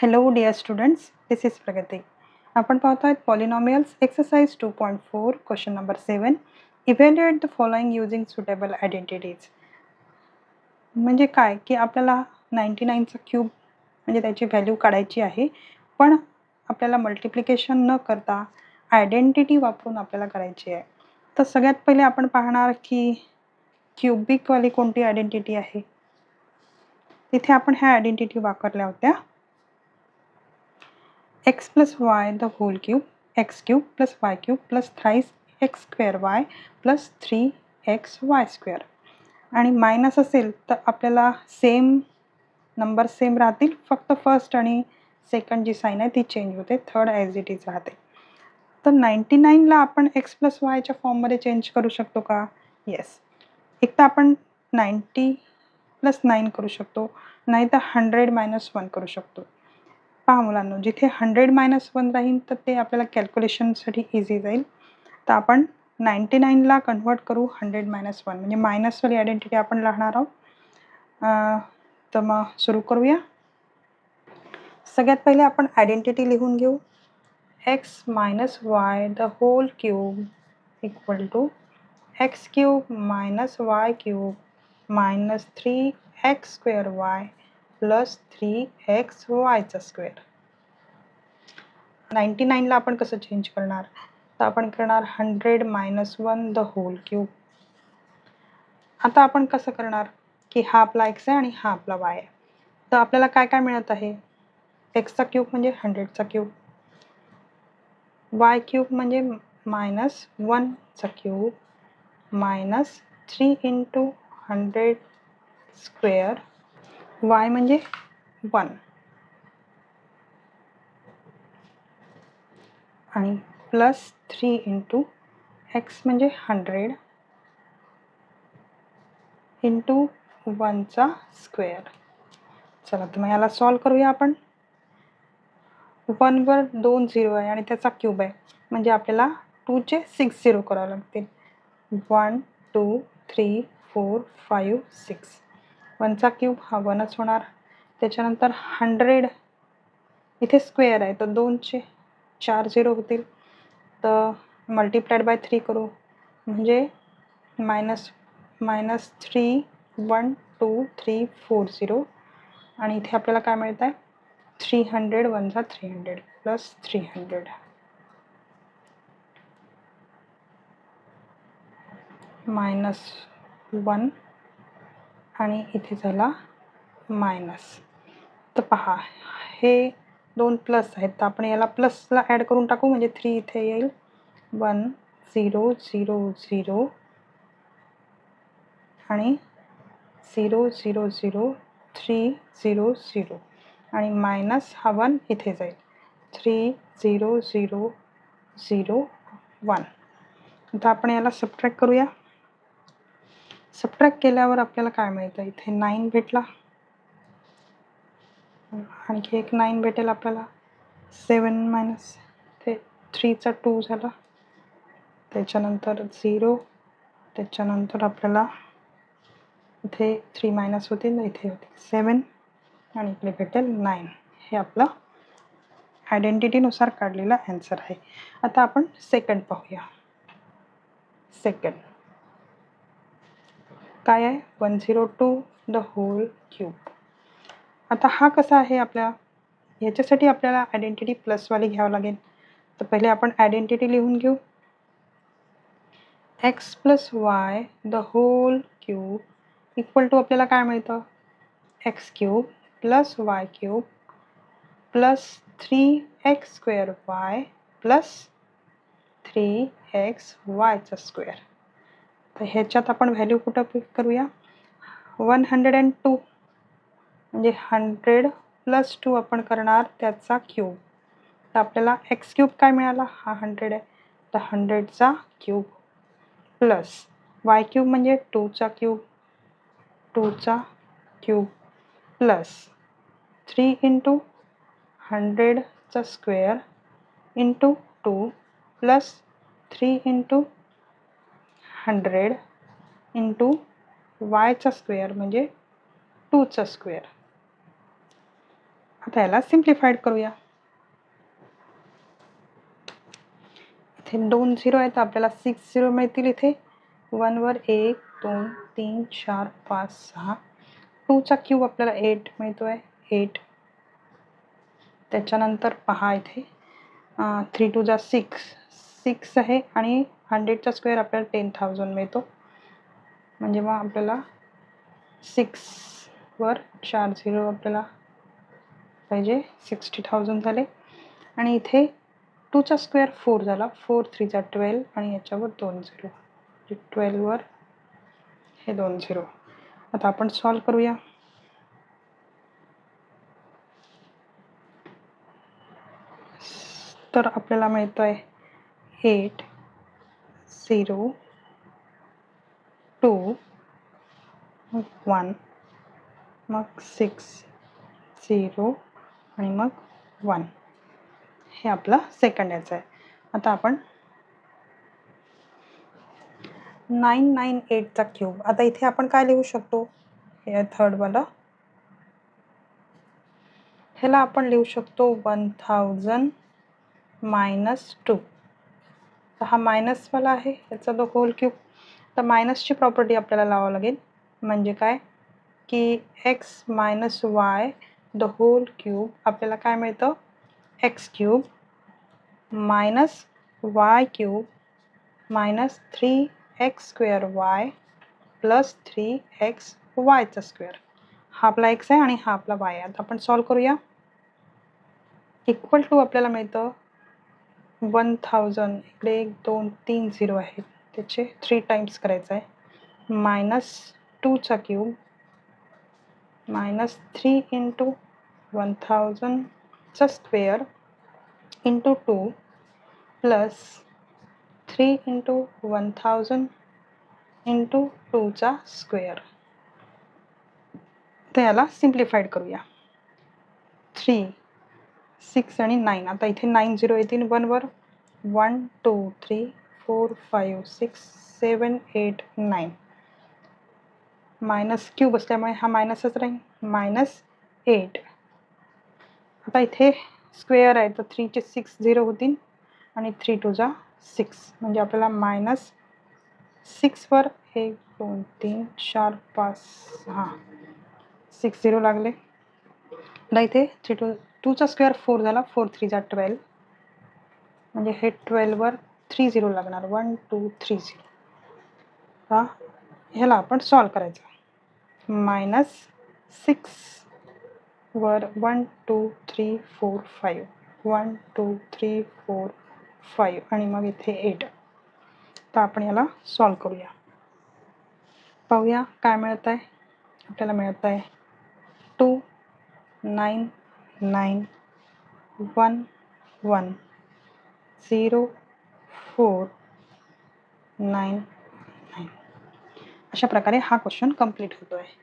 Hello dear students, this is Pragati. आपण पाहतो आहोत polynomials exercise 2.4 question number 7. Evaluate the following using suitable identities. म्हणजे काय की आपल्याला 99चा क्यूब म्हणजे त्याची व्हॅल्यू काढायची आहे, पण आपल्याला मल्टिप्लिकेशन न करता आयडेंटिटी वापरून आपल्याला करायची आहे. तर सगळ्यात पहिले आपण पाहणार की क्यूबिकवाली कोणती आयडेंटिटी आहे. तिथे आपण ह्या आयडेंटिटी वापरल्या होत्या. x plus y the whole cube, x cube plus y cube plus thrice x square y plus 3xy square. आणि मायनस असेल तर आपल्याला सेम नंबर सेम राहतील, फक्त फर्स्ट आणि सेकंड जी साईन आहे ती चेंज होते, थर्ड ॲज इट इज राहते. तर 99ला आपण x प्लस वायच्या फॉर्ममध्ये चेंज करू शकतो का? येस. एक तर आपण 90 प्लस 9 करू शकतो, नाही तर 100 मायनस 1 करू शकतो. पहा मुलांनो, जिथे 100 - 1 राहील तर ते आपल्याला कॅल्क्युलेशनसाठी इझी जाईल. तर आपण 99ला कन्व्हर्ट करू 100 - 1 म्हणजे मायनसवाली आयडेंटिटी आपण लावणार आहोत. तर मग सुरू करूया. सगळ्यात पहिले आपण आयडेंटिटी लिहून घेऊ. x minus y the whole cube equal to x cube minus y cube minus 3x square y plus 3x वायचा स्क्वेअर. 99ला आपण कसं चेंज करणार? तर आपण करणार 100 - 1 द होल क्यूब. आता आपण कसं करणार की हा आपला x आहे आणि हा आपला y आहे. तर आपल्याला काय काय मिळत आहे? एक्सचा क्यूब म्हणजे 100चा क्यूब, y क्यूब म्हणजे मायनस 1चा cube minus 3 into 100 square, y म्हणजे 1 आणि प्लस 3 इंटू x म्हणजे 100 इंटू 1चा स्क्वेअर. चला तर मग याला सॉल्व करूया आपण. 1वर 2 झिरो आहे आणि त्याचा क्यूब आहे, म्हणजे आपल्याला 2चे 6 झिरो करावे लागतील. 1 2 3 4 5 6. 1चा क्यूब हा 1च होणार. त्याच्यानंतर 100 इथे स्क्वेअर आहे तर 2चे 4 झिरो होतील, तर मल्टिप्लाइड बाय 3 करू म्हणजे मायनस 3 1 2 3 4 0. आणि इथे आपल्याला काय मिळत आहे? 300 1 300 प्लस 300 मायनस 1 आणि इथे झाला मायनस. तर पहा हे 2 प्लस आहेत, तर आपण याला प्लसला ॲड करून टाकू म्हणजे 3 इथे येईल. 1 0 0 0 आणि 0 0 0 3 0 0 आणि मायनस हा 1 इथे जाईल. 3 0 0 0 1. आता आपण याला सबट्रॅक्ट करूया. सबट्रॅक्ट केल्यावर आपल्याला काय मिळतं? इथे 9 भेटला, आणखी एक 9 भेटेल आपल्याला. 7 मायनस ते 3चा 2 झाला, त्याच्यानंतर 0, त्याच्यानंतर आपल्याला इथे 3 मायनस होतील, इथे होतील 7 आणि इकडे भेटेल 9. हे आपलं आयडेंटिटीनुसार काढलेला ॲन्सर आहे. आता आपण सेकंड पाहूया. सेकंड काय आहे? 102 द होल क्यूब. आता हा कसा आहे? याच्यासाठी आपल्याला आयडेंटिटी प्लसवाली घ्यावं लागेल. तर पहिले आपण आयडेंटिटी लिहून घेऊ. X plus y the whole cube equal to आपल्याला काय मिळतं? X cube plus y cube plus 3x square y plus 3x वायचा स्क्वेअर. तर ह्याच्यात आपण व्हॅल्यू कुठं पिक करूया? 102 म्हणजे 100 प्लस 2 आपण करणार त्याचा क्यूब. तर आपल्याला एक्स क्यूब काय मिळाला? हा 100 आहे, तर 100चा क्यूब प्लस वाय क्यूब म्हणजे 2चा क्यूब, 2चा क्यूब प्लस 3 इंटू 100चा square into 2 plus 3 into 100 into वायचा स्क्वेअर म्हणजे 2चा स्क्वेअर. आता याला सिम्प्लिफाईड करूया. इथे 2 झिरो आहेत, आपल्याला 6 झिरो मिळतील. इथे 1 वर 1 2 3 4 5 6. 2चा क्यूब आपल्याला 8 मिळतो आहे, 8. त्याच्यानंतर पहा इथे 3 2 जा 6, 6 आहे आणि 100चा स्क्वेअर आपल्याला 10,000 मिळतो. म्हणजे मग आपल्याला 6 वर 4 झिरो आपल्याला पाहिजे, 60,000 झाले. आणि इथे 2चा स्क्वेअर 4 झाला, 4 3 जा 12 आणि याच्यावर 2 झिरो, 12 वर हे 2 झिरो. आता आपण सॉल्व करूया. तर आपल्याला मिळतं आहे 8 0 2 मग 1 मग 6 0 आणि मग 1. हे आपलं सेकंड याचं आहे. आता आपण 998चा क्यूब. आता इथे आपण काय लिहू शकतो, हे थर्डवाला, ह्याला आपण लिहू शकतो 1000 मायनस 2. तर हा मायनसवाला आहे, याचा तो होल क्यूब. तर मायनसची प्रॉपर्टी आपल्याला लावावं लागेल. म्हणजे काय की x minus y the whole cube आपल्याला काय मिळतं, x cube minus y cube minus 3x square y plus 3x वायचा स्क्वेअर. हा आपला एक्स आहे आणि हा आपला वाय आहे. आता आपण सॉल्व करूया. इक्वल टू आपल्याला मिळतं 1000, इकडे 1 2 3 झिरो आहेत, त्याचे 3 टाइम्स करायचं आहे, मायनस 2चा क्यूब मायनस 3 इंटू 1000चा square into 2 plus 3 into 1000 into 2चा स्क्वेअर. तर याला सिम्प्लिफाईड करूया. 3 6 आणि 9. आता इथे 9 झिरो येतील 1 वर, 1 2 3 4 5 6 7 8 9. मायनस क्यूब असल्यामुळे हा मायनसच राहील, मायनस 8. आता इथे स्क्वेअर आहे तर 3चे 6 झिरो होतील आणि 3 2 जा 6, म्हणजे आपल्याला मायनस 6 वर 1 2 3 4 5 6 6 झिरो लागले. आता इथे 2चा स्क्वेअर 4 झाला, 4 3 जा 12, म्हणजे हे 12 वर 3 झिरो लागणार, 1 2 3 झिरो. हा ह्याला आपण सॉल्व करायचं. मायनस 6 वर 1 2 3 4 5, 1 2 3 4 5 आणि मग इथे 8. तर आपण याला सॉल्व करूया. पाहूया काय मिळत आहे. आपल्याला मिळत आहे 2 9 9 1 1 0 4 9 9. अशा प्रकारे हा क्वेश्चन कंप्लीट होतो आहे.